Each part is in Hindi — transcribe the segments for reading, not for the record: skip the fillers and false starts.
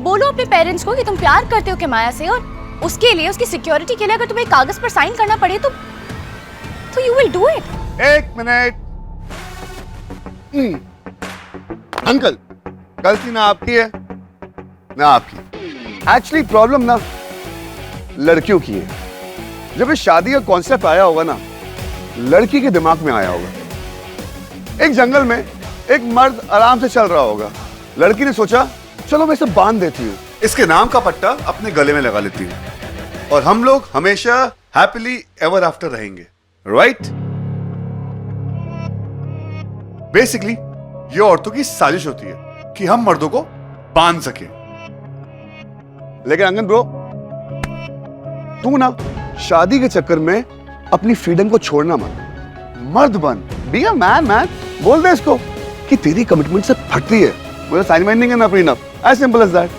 बोलो अपने पेरेंट्स को कि तुम प्यार करते हो किमाया से, और उसके लिए, उसकी सिक्योरिटी के लिए अगर तुम्हें कागज पर साइन करना पड़े तो यू विल डू इट। एक मिनट। अंकल, गलती ना आपकी है ना आपकी। एक्चुअली प्रॉब्लम ना लड़कियों की है। जब ये शादी का कॉन्सेप्ट आया होगा ना, लड़की के दिमाग में आया होगा। एक जंगल में एक मर्द आराम से चल रहा होगा, लड़की ने सोचा चलो मैं इसे बांध देती हूँ, इसके नाम का पट्टा अपने गले में लगा लेती हूँ और हम लोग हमेशा हैप्पीली एवर आफ्टर रहेंगे, राइट? बेसिकली ये औरतों की साजिश होती है कि हम मर्दों को बांध सके। लेकिन अंगन ब्रो, तू ना शादी के चक्कर में अपनी फ्रीडम को छोड़ना मत। मर्द बन, बी अ मैन। बोल दे इसको कि तेरी कमिटमेंट से फटती है, मुझे असाइनमेंट नहीं करना prenup, as simple as that.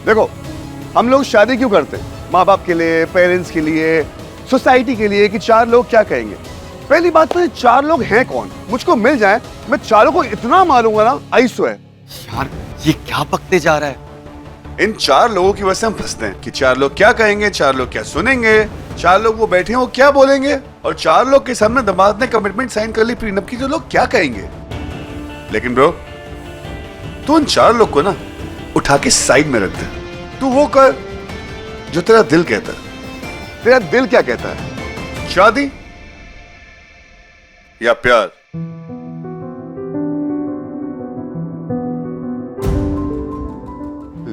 देखो, हम लोग शादी क्यों करते हैं? माँ बाप के लिए, पेरेंट्स के लिए, सोसाइटी के लिए कि चार लोग क्या कहेंगे। पहली बात तो ये चार लोग हैं कौन? मुझको मिल जाए, मैं चारों को इतना मारूंगा ना, आई स्वेयर। यार ये क्या पकते जा रहा है? इन चार लोगों की वजह से हम फंसते हैं कि चार लोग क्या कहेंगे, चार लोग क्या सुनेंगे, चार लोग वो बैठे हैं वो क्या बोलेंगे, और चार लोग के सामने दामाद ने कमिटमेंट साइन कर ली प्रीनप की, तो लोग क्या कहेंगे। लेकिन ब्रो, तू उन चार लोग को ना उठा के साइड में रख दे। तू वो कर जो तेरा दिल कहता है। तेरा दिल क्या कहता है? शादी या प्यार?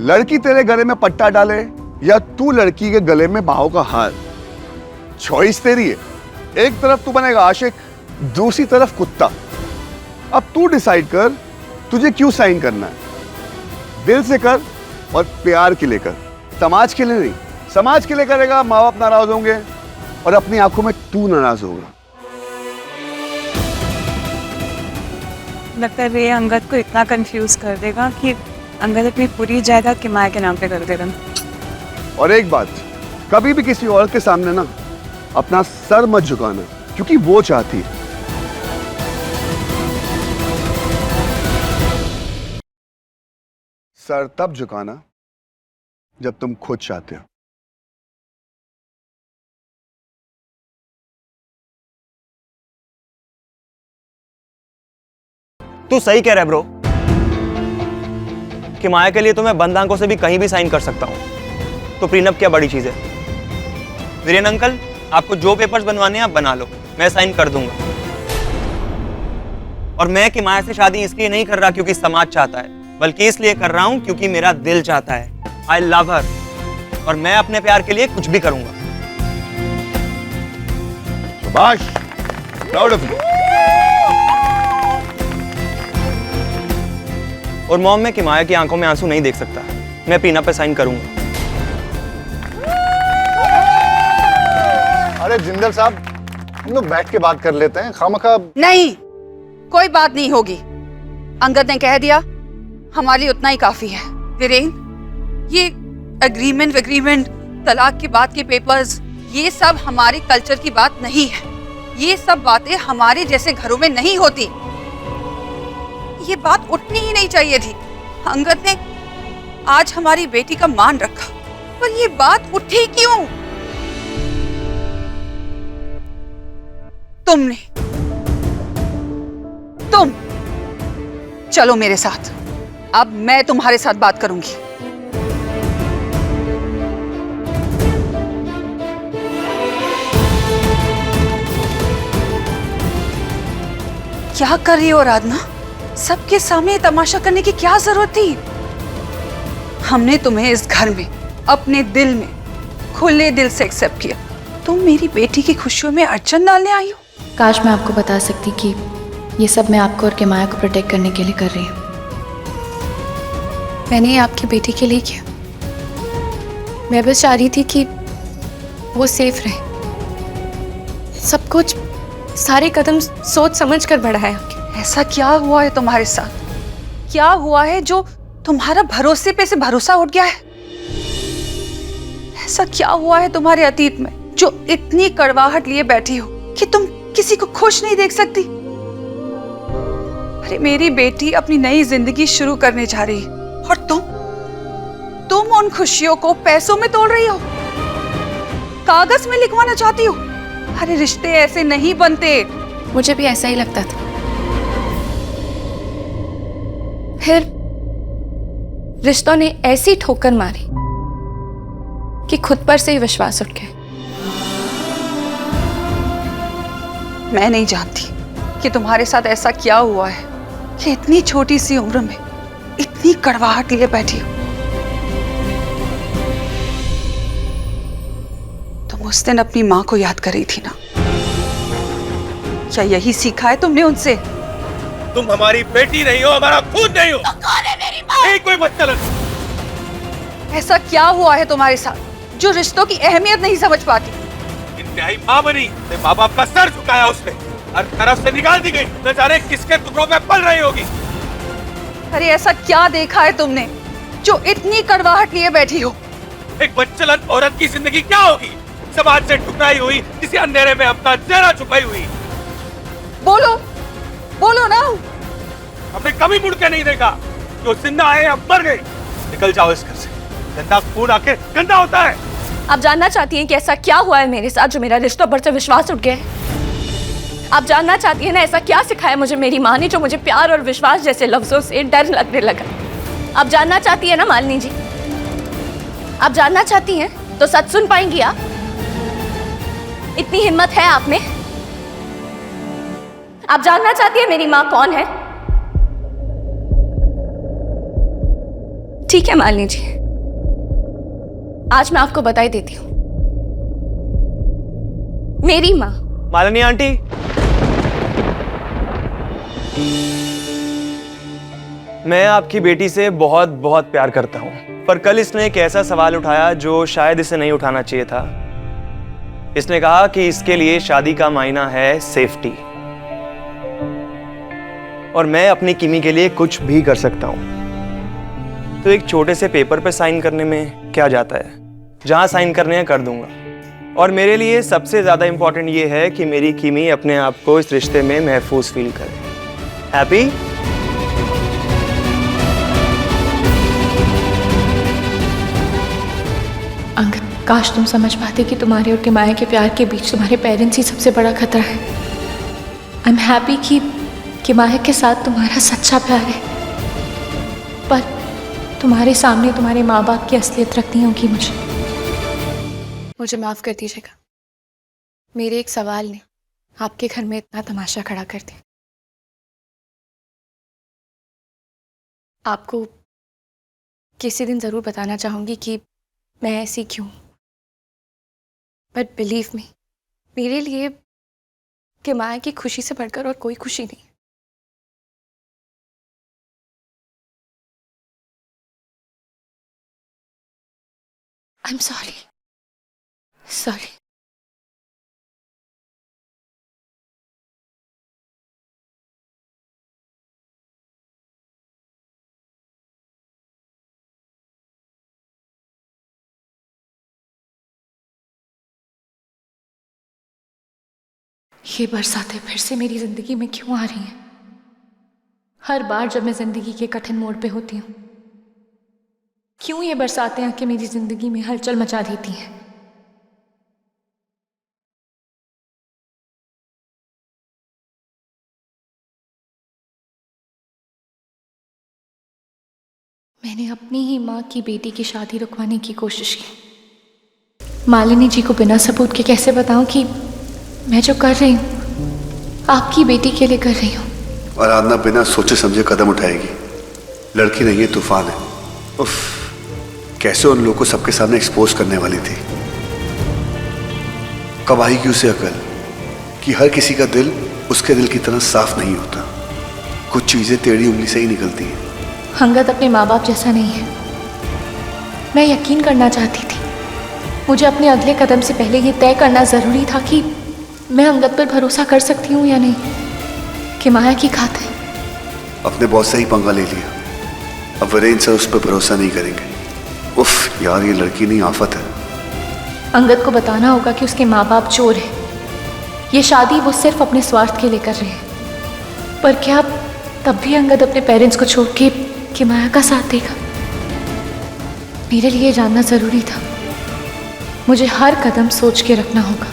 लड़की तेरे गले में पट्टा डाले या तू लड़की के गले में बाहों का हार, चॉइस तेरी है। एक तरफ तू बनेगा आशिक, दूसरी तरफ कुत्ता। अब तू डिसाइड कर तुझे क्यों साइन करना है। दिल से कर और प्यार के लिए कर, समाज के लिए नहीं। समाज के लिए करेगा, माँ बाप नाराज होंगे और अपनी आंखों में तू नाराज होगा। लगता है ये अंगद को इतना कंफ्यूज कर देगा कि अंगद अपनी पूरी जायदाद किमाया के नाम पे कर देगा। और एक बात, कभी भी किसी औरत के सामने ना अपना सर मत झुकाना, क्योंकि वो चाहती है। सर तब झुकाना जब तुम खुद चाहते हो। तू सही कह रहा है ब्रो, कि माया के लिए तो मैं बंद आंखों से भी कहीं भी साइन कर सकता हूं, तो प्रीनप क्या बड़ी चीज है। वीरेन अंकल, आपको जो पेपर्स बनवाने हैं आप बना लो, मैं साइन कर दूंगा। और मैं कि माया से शादी इसलिए नहीं कर रहा क्योंकि समाज चाहता है, बल्कि इसलिए कर रहा हूं क्योंकि मेरा दिल चाहता है। आई लव हर, और मैं अपने प्यार के लिए कुछ भी करूंगा। शाबाश, प्राउड ऑफ यू। और मॉम, मैं कि माया की आंखों में आंसू नहीं देख सकता, मैं प्रीनप पे साइन करूंगा। अरे जिंदल साहब, हम लोग बैठ के बात कर लेते हैं, खामखा। नहीं, कोई बात नहीं होगी। अंगद ने कह दिया, हमारे लिए उतना ही काफी है। वीरेन, ये एग्रीमेंट, तलाक की बात के पेपर्स, ये सब हमारे कल्चर की बात नहीं है। ये सब बातें हमारे जैसे घरों में नहीं होती। ये बात उठनी ही नहीं चाहिए थी। अंगद ने आज हमारी बेटी का मान रखा, पर ये बात उठी क्यों? तुमने। तुम चलो मेरे साथ, अब मैं तुम्हारे साथ बात करूंगी। क्या कर रही हो राधना? सबके सामने तमाशा करने की क्या जरूरत थी? हमने तुम्हें इस घर में, अपने दिल में, खुले दिल से एक्सेप्ट किया। तुम मेरी बेटी की खुशियों में अड़चन डालने आई हो। काश मैं आपको बता सकती कि ये सब मैं आपको और किमाया को प्रोटेक्ट करने के लिए कर रही हूँ। मैंने ये आपकी बेटी के लिए किया। मैं बस चाह रही थी कि वो सेफ रहे। सब कुछ, सारे कदम सोच समझ कर बढ़ाया। ऐसा क्या हुआ है तुम्हारे साथ? क्या हुआ है जो तुम्हारा भरोसे पे से भरोसा उठ गया है? ऐसा क्या हुआ है तुम्हारे अतीत में जो इतनी कड़वाहट लिए बैठी हो कि तुम किसी को खुश नहीं देख सकती? अरे मेरी बेटी अपनी नई जिंदगी शुरू करने जा रही है और उन खुशियों को पैसों में तोड़ रही हो, कागज में लिखवाना चाहती हो। अरे रिश्ते ऐसे नहीं बनते। मुझे भी ऐसा ही लगता था, फिर रिश्तों ने ऐसी ठोकर मारी कि खुद पर से ही विश्वास उठ गया। मैं नहीं जानती कि तुम्हारे साथ ऐसा क्या हुआ है कि इतनी छोटी सी उम्र में इतनी कड़वाहट लिए बैठी हो। तुम उस दिन अपनी माँ को याद कर रही थी ना? क्या यही सीखा है तुमने उनसे? तुम हमारी बेटी नहीं हो, हमारा खून नहीं हो। तो कौन है मेरी माँ? एक कोई बच्चा लगा। ऐसा क्या हुआ है तुम्हारे साथ जो रिश्तों की अहमियत नहीं समझ पाती? इंतहाई माँ बनी, माँ बाप का सर झुकाया उसने, हर तरफ से निकाल दी गई, न जाने किसके टुकड़ों पे पल रही होगी। अरे ऐसा क्या देखा है तुमने जो इतनी कड़वाहट लिए बैठी हो? एक बच्चलन औरत की जिंदगी क्या होगी? समाज से टुकराई हुई, किसी अंधेरे में अपना चेहरा छुपाई हुई। बोलो बोलो ना। हमने कभी मुड़ के नहीं देखा कि वो जिंदा है या मर गई। निकल जाओ इस घर से, गंदा खून आके गंदा होता है। आप जानना चाहती हैं कि ऐसा क्या हुआ है मेरे साथ जो मेरा रिश्तों पर से विश्वास उठ गया है? आप जानना चाहती हैं ना ऐसा क्या सिखाया मुझे मेरी माँ ने जो मुझे प्यार और विश्वास जैसे लफ्जों से डर लगने लगा? आप जानना चाहती हैं ना मालिनी जी? आप जानना चाहती हैं तो सच सुन पाएंगी आप? इतनी हिम्मत है आप में? आप जानना चाहती हैं मेरी माँ कौन है? ठीक है मालिनी जी, आज मैं आपको बता ही देती हूँ। मेरी माँ। मालिनी आंटी, मैं आपकी बेटी से बहुत बहुत प्यार करता हूं, पर कल इसने एक ऐसा सवाल उठाया जो शायद इसे नहीं उठाना चाहिए था। इसने कहा कि इसके लिए शादी का मायना है सेफ्टी, और मैं अपनी किमी के लिए कुछ भी कर सकता हूं। तो एक छोटे से पेपर पे साइन करने में क्या जाता है? जहां साइन करने हैं कर दूंगा। और मेरे लिए सबसे ज्यादा इंपॉर्टेंट ये है कि मेरी किमी अपने आप को इस रिश्ते में महफूज फील करे। हैप्पी? अंकल, काश तुम समझ पाते कि तुम्हारे और किमाया के प्यार के बीच तुम्हारे पेरेंट्स ही सबसे बड़ा खतरा है। आई एम हैप्पी कि किमाया के साथ तुम्हारा सच्चा प्यार है, पर तुम्हारे सामने तुम्हारे माँ बाप की असलियत रखनी होगी। मुझे माफ कर दीजिएगा, मेरे एक सवाल ने आपके घर में इतना तमाशा खड़ा कर दिया। आपको किसी दिन जरूर बताना चाहूंगी कि मैं ऐसी क्यों, बट बिलीव मी, मेरे लिए किमाया की खुशी से बढ़कर और कोई खुशी नहीं। I am sorry. ये बरसातें फिर से मेरी जिंदगी में क्यों आ रही हैं? हर बार जब मैं जिंदगी के कठिन मोड़ पे होती हूँ, क्यों ये बरसातें आके मेरी जिंदगी में हलचल मचा देती हैं? मैंने अपनी ही माँ की बेटी की शादी रुकवाने की कोशिश की। मालिनी जी को बिना सबूत के कैसे बताऊं कि मैं जो कर रही हूँ आपकी बेटी के लिए कर रही हूँ। और आराधना बिना सोचे समझे कदम उठाएगी। लड़की नहीं है, तूफान है। उफ, कैसे उन लोगों को सबके सामने एक्सपोज करने वाली थी। कब आई कि उसे अकल कि हर किसी का दिल उसके दिल की तरह साफ नहीं होता, कुछ चीजें टेढ़ी उंगली से ही निकलती हैं। अंगद अपने माँ बाप जैसा नहीं है। मैं यकीन करना चाहती थी, मुझे अपने अगले कदम से पहले ये तय करना जरूरी था कि मैं अंगद पर भरोसा कर सकती हूँ या नहीं। किमाया की खातिर अपने बॉस से ही पंगा ले लिया, अब वीरेंद्र सर उस पर भरोसा नहीं करेंगे। उफ यार, ये लड़की नहीं आफत है। अंगद को बताना होगा कि उसके माँ बाप चोर हैं। ये शादी वो सिर्फ अपने स्वार्थ के लिए कर रहे हैं। पर क्या तब भी अंगद अपने पेरेंट्स को छोड़ के किमाया का साथ देगा? मेरे लिए जानना जरूरी था। मुझे हर कदम सोच के रखना होगा।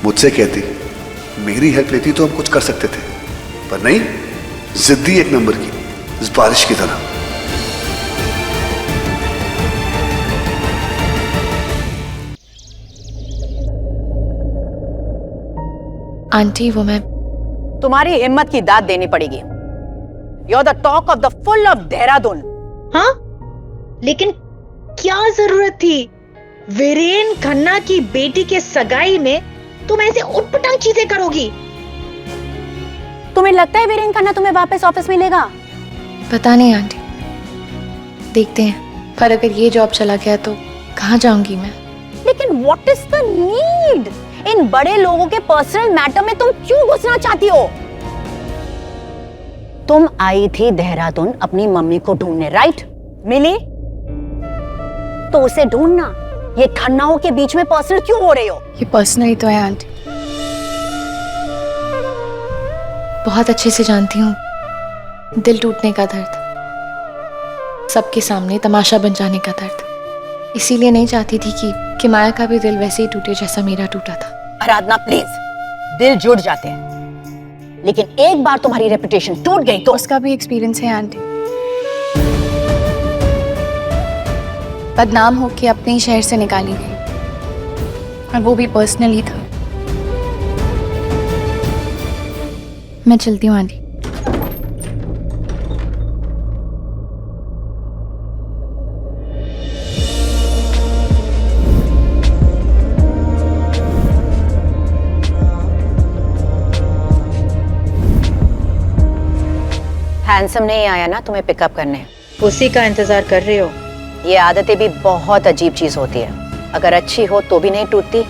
मुझसे कहती, मेरी हेल्प लेती तो हम कुछ कर सकते थे, पर नहीं, जिद्दी एक नंबर की, इस बारिश की तरह। आंटी वो मैं तुम्हारी हिम्मत की दाद देनी पड़ेगी। You're the talk of the full of Dehradun. हाँ, लेकिन क्या जरूरत थी वीरेन खन्ना की बेटी के सगाई में तुम ऐसे उटपटांग चीजें करोगी? तुम्हें लगता है वीरेन खन्ना तुम्हें वापस ऑफिस में लेगा? पता नहीं आंटी, देखते हैं। पर अगर ये जॉब चला गया तो कहाँ जाऊंगी मैं? लेकिन what is the need? इन बड़े लोगों के पर्सनल मैटर में तुम क्यों घुसना चाहती हो? तुम आई थी देहरादून अपनी मम्मी को ढूंढने, राइट? मिली तो उसे ढूंढना। ये खन्नाओं के बीच में पर्सनल क्यों हो रही हो? ये पर्सनली तो है आंटी, बहुत अच्छे से जानती हूँ दिल टूटने का दर्द, सबके सामने तमाशा बन जाने का दर्द। इसीलिए नहीं चाहती थी कि माया का भी दिल वैसे ही टूटे जैसा मेरा टूटा था। आराधना प्लीज, दिल जुड़ जाते हैं, लेकिन एक बार तुम्हारी रेपुटेशन टूट गई तो उसका भी एक्सपीरियंस है आंटी। बदनाम होके अपने ही शहर से निकाली गई, और वो भी पर्सनली था। मैं चलती हूँ आंटी। हैंडसम नहीं आया ना तुम्हें पिकअप करने? उसी का इंतजार कर रहे हो? ये आदतें भी बहुत अजीब चीज होती है। अगर अच्छी हो तो भी नहीं टूटती,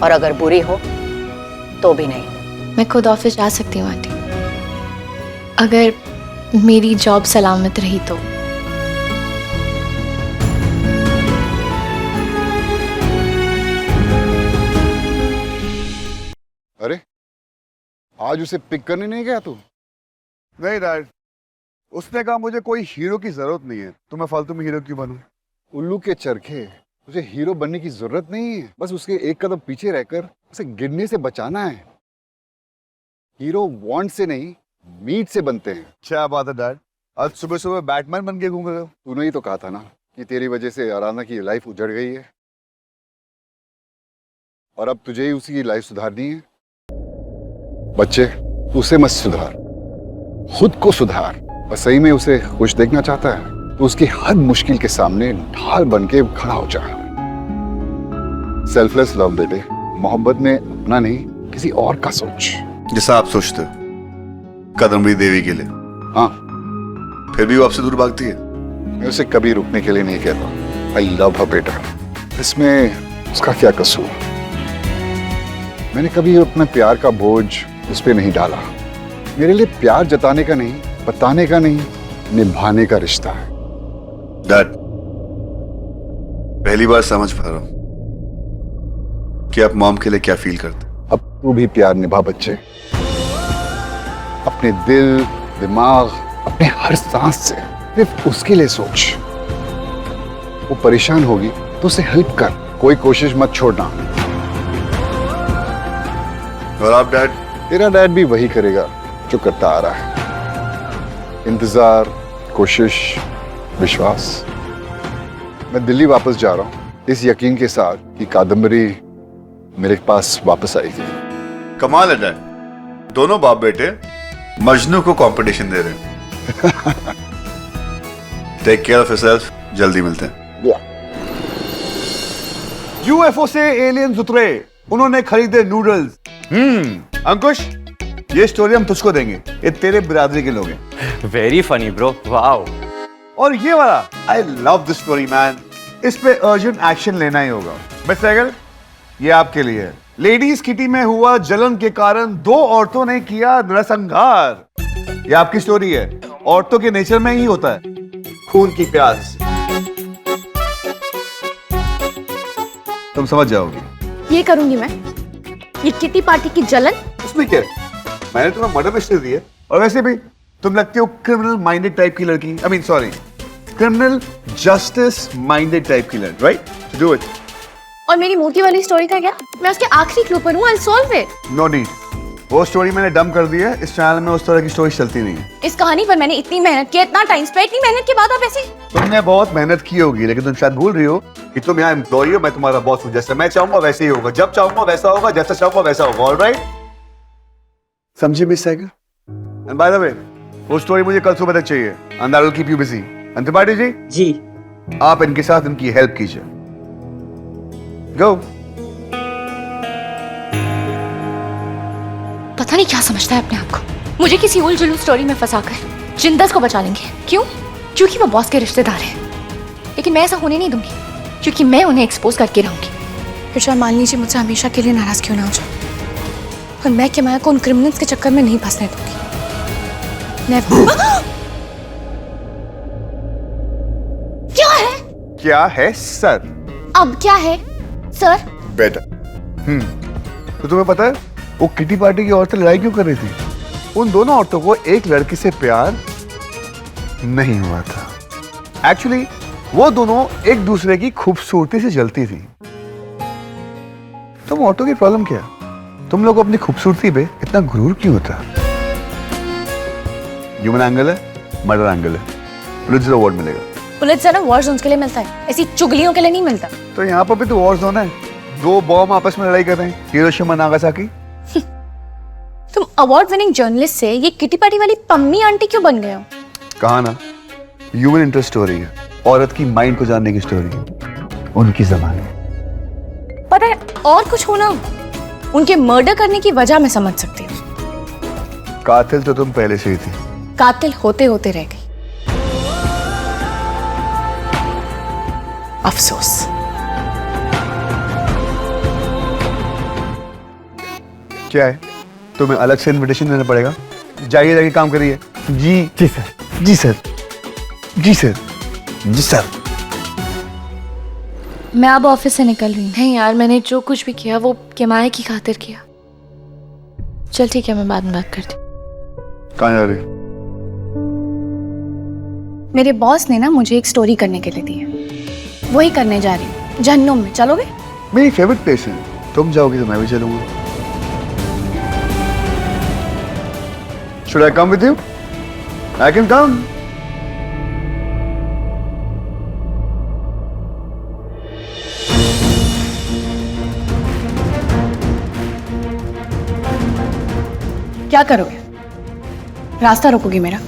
और अगर बुरी हो तो भी नहीं। मैं खुद ऑफिस जा सकती हूँ आंटी, अगर मेरी जॉब सलामत रही तो। अरे आज उसे पिक करने नहीं गया तू? नहीं डैड, उसने कहा मुझे कोई हीरो की जरूरत नहीं है, तो मैं फालतू में हीरो क्यों बनूं? उल्लू के चरखे, तुझे हीरो बनने की जरूरत नहीं है, बस उसके एक कदम पीछे रहकर उसे गिरने से बचाना है। हीरो वांट से नहीं, मीट से बनते हैं। क्या बात है डैड, आज सुबह सुबह बैटमैन बन के घूम रहे हो। तूने ही तो कहा था ना कि तेरी वजह से आराधना की लाइफ उजड़ गई है, और अब तुझे ही उसकी लाइफ सुधारनी है। बच्चे, तू उसे मत सुधार, खुद को सुधार। और सही में उसे खुश देखना चाहता है तो उसकी हर मुश्किल के सामने ढाल बन के खड़ा हो जा। सेल्फलेस लव बेटे, मोहब्बत में अपना नहीं किसी और का सोच। जैसा आप सोचते हो कदम्बरी देवी के लिए। हाँ, फिर भी वो आपसे दूर भागती है। मैं उसे कभी रुकने के लिए नहीं कहता। आई लव हर बेटा, इसमें उसका क्या कसूर? मैंने कभी अपने प्यार का बोझ उस पर नहीं डाला। मेरे लिए प्यार जताने का नहीं, बताने का नहीं, निभाने का रिश्ता है। डैड, पहली बार समझ पा रहा हूं कि आप मॉम के लिए क्या फील करते। अब तू भी प्यार निभा बच्चे, अपने दिल, दिमाग, अपने हर सांस से सिर्फ उसके लिए सोच। वो परेशान होगी तो उसे हेल्प कर, कोई कोशिश मत छोड़ना। और आप डैड? तेरा डैड भी वही करेगा जो करता आ रहा है। इंतजार, कोशिश, विश्वास। मैं दिल्ली वापस जा रहा हूं इस यकीन के साथ कि कादम्बरी मेरे पास वापस आएगी। कमाल है डैड, दोनों बाप बेटे मजनू को कंपटीशन दे रहे हैं। टेक केयर ऑफ योरसेल्फ, जल्दी मिलते हैं। यूएफओ से एलियंस उतरे, उन्होंने खरीदे नूडल्स। अंकुश, ये स्टोरी हम तुझको देंगे, ये तेरे बिरादरी के लोग हैं। Very funny bro, wow. और ये वाला, I love this story man, इस पे अर्जेंट एक्शन लेना ही होगा। मिस सैगल, ये आपके लिए है। लेडीज किटी में हुआ जलन के कारण 2 औरतों ने किया नरसंहार। ये आपकी स्टोरी है, औरतों के नेचर में ही होता है खून की प्यास। तुम समझ जाओगी। ये करूंगी मैं, ये किटी पार्टी की जलन। उसमें क्या है? मैंने तुम्हें मर्डर मिस्ट्री दी है, और वैसे भी तुम लगती हो क्रिमिनल माइंडेड टाइप की लड़की। I mean sorry, criminal justice minded type की लड़की, right? So do it. और मेरी मोती वाली स्टोरी का क्या? मैं उसके आखिरी क्लू पर हूँ, I'll solve it. No need. वो स्टोरी मैंने डंप कर दी है, इस चैनल में उस तरह की स्टोरी चलती नहीं है। इस कहानी पर मैंने इतनी मेहनत की, इतना टाइम स्पेंड, इतनी मेहनत के बाद आप ऐसे। तुमने बहुत मेहनत की होगी, लेकिन तुम शायद भूल रही हो कि तुम यहाँ एम्प्लॉई हो, मैं तुम्हारा बॉस हूँ। जैसे मैं चाहूंगा वैसे ही होगा, जब चाहूंगा वैसा होगा, जैसा चाहूंगा वैसा होगा। ऑलराइट? समझी Miss cycle? And by the way, वो स्टोरी मुझे कल सुबह तक चाहिए, and that will keep you busy. And Tripathi ji, जी आप इनके साथ इनकी हेल्प कीजिए। गो। पता नहीं क्या समझता है अपने आप को। मुझे किसी उल जुलूल स्टोरी में फंसाकर जिंदस को बचा लेंगे। क्यों? क्योंकि वो बॉस के रिश्तेदार हैं। लेकिन मैं ऐसा होने नहीं दूंगी, क्योंकि मैं उन्हें एक्सपोज करके रहूंगी। फिर चाहे मान लीजिए मुझसे हमेशा के लिए नाराज क्यों ना हो जाए, पर मैं किमाया को उन क्रिमिनल्स के चक्कर में नहीं फंसने दूंगी। क्या है? क्या है सर? अब क्या है सर? बेटा। तो तुम्हें पता है वो किटी पार्टी की औरतें लड़ाई क्यों कर रही थी? उन दोनों औरतों को एक लड़की से प्यार नहीं हुआ था। एक्चुअली वो दोनों एक दूसरे की खूबसूरती से जलती थी। तुम औरतों की प्रॉब्लम क्या? तुम लोग अपनी खूबसूरती पे इतना गुरूर क्यों होता? ह्यूमन एंगल है, मर्डर एंगल है, पुलित्जर अवार्ड मिलेगा। पुलित्जर ना वॉर जोन्स के लिए मिलता है, ऐसी चुगलियों के लिए नहीं मिलता। तो यहाँ पर भी तो वॉर जोन है, दो बॉम्ब आपस में लड़ाई कर रहे हैं, हिरोशिमा नागासाकी। तुम अवार्ड विनिंग जर्नलिस्ट से ये किटी पार्टी वाली पम्मी आंटी क्यों बन गए हो? कहा ना, ह्यूमन इंटरेस्ट स्टोरी है, औरत की माइंड को जानने की स्टोरी है, उनकी ज़बान। पता है और कुछ हो ना, उनके मर्डर करने की वजह मैं समझ सकती हूँ। कातिल तो तुम पहले से ही थी। कातिल होते होते रह गई। अफसोस। क्या है? तुम्हें अलग से इनविटेशन देना पड़ेगा। जाइए, जाके काम करिए। जी जी सर, जी सर, जी सर, जी सर। मैं अब ऑफिस से निकल रही हूँ। नहीं यार, मैंने जो कुछ भी किया वो किमाया की खातिर किया। चल ठीक है, मैं बाद में बात करती हूँ। कहाँ जा रही? मेरे बॉस ने ना मुझे एक स्टोरी करने के लिए दी है, वही करने जा रही हूँ। जहन्नुम में। चलोगे? मेरी फेवरेट प्लेस है, तुम जाओगी तो मैं भी चलूंगा। Should I come with you? I can come. क्या करोगे? रास्ता रोकोगे मेरा?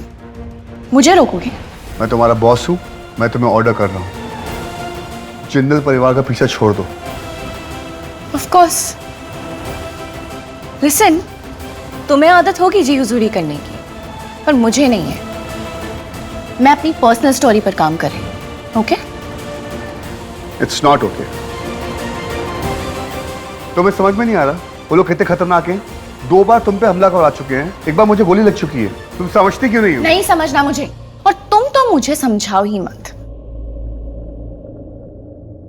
मुझे रोकोगे? मैं तुम्हारा बॉस हूँ, मैं तुम्हें ऑर्डर कर रहा हूँ। जिंदल परिवार का पीछा छोड़ दो। Of course. Listen, तुम्हें आदत होगी जी हुजूरी करने की, पर मुझे नहीं है। मैं अपनी पर्सनल स्टोरी पर काम कर रही हूँ। ओके? It's not okay. तुम्हें समझ में नहीं आ रहा वो लोग कितने खतरनाक हैं? 2 बार तुम पे हमला करवा चुके हैं, एक बार मुझे गोली लग चुकी है। तुम समझती क्यों नहीं हो? नहीं समझना मुझे, और तुम तो मुझे समझाओ ही मत।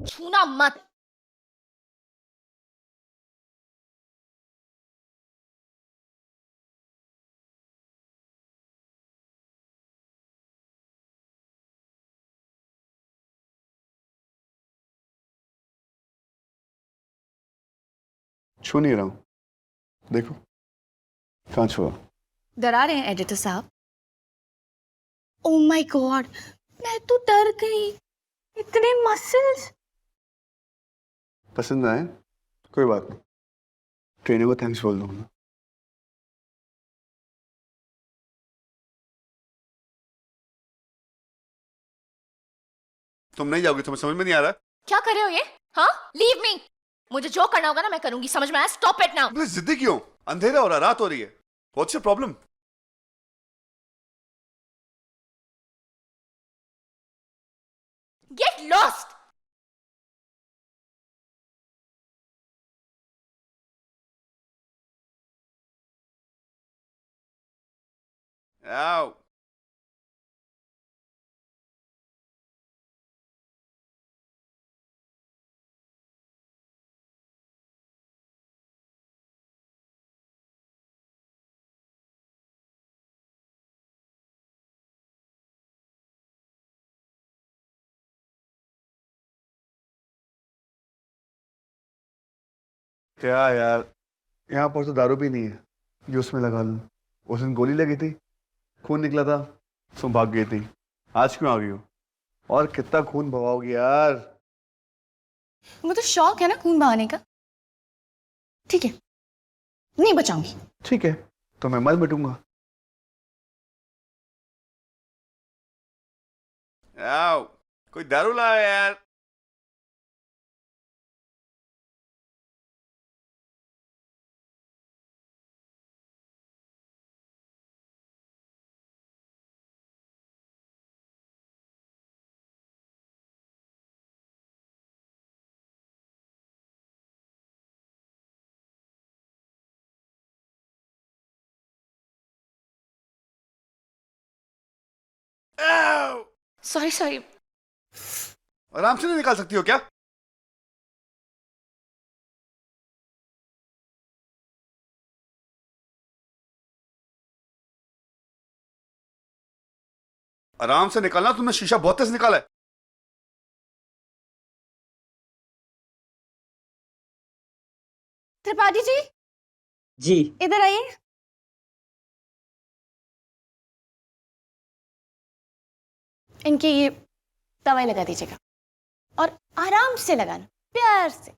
छूना मत। छू नहीं रहा हूँ, देखो कहाँ छुआ। डरा रहे हैं एडिटर साहब? ओह माय गॉड, मैं तो डर गई। इतने मसल्स। पसंद आए? कोई बात नहीं, ट्रेनर को थैंक्स बोल दूंगा। तुम नहीं जाओगे? तुम्हें समझ में नहीं आ रहा? क्या कर रहे हो ये? हाँ? Leave me. मुझे जो करना होगा ना मैं करूंगी, समझ में आया? Stop it now. जिद्दी क्यों? अंधेरा हो रहा, रात हो रही है। What's your problem? Get lost. आओ। क्या यार, यहाँ पर तो दारू भी नहीं है जो उसमें लगा लूं। उस दिन गोली लगी थी, खून निकला था, तुम भाग गई थी। आज क्यों आ गई हो? और कितना खून बहाओगी यार? वो तो शौक है ना खून बहाने का। ठीक है, नहीं बचाऊंगी। ठीक है, तो मैं मर मिटूंगा। आओ, कोई दारू लाओ यार। आओ! Sorry sorry. आराम से नहीं निकाल सकती हो क्या? आराम से निकालना, तुमने शीशा बहुत तेज निकाला है। त्रिपाठी जी, जी। इधर आइए। इनकी ये दवाई लगा दीजिएगा और आराम से लगाना, प्यार से।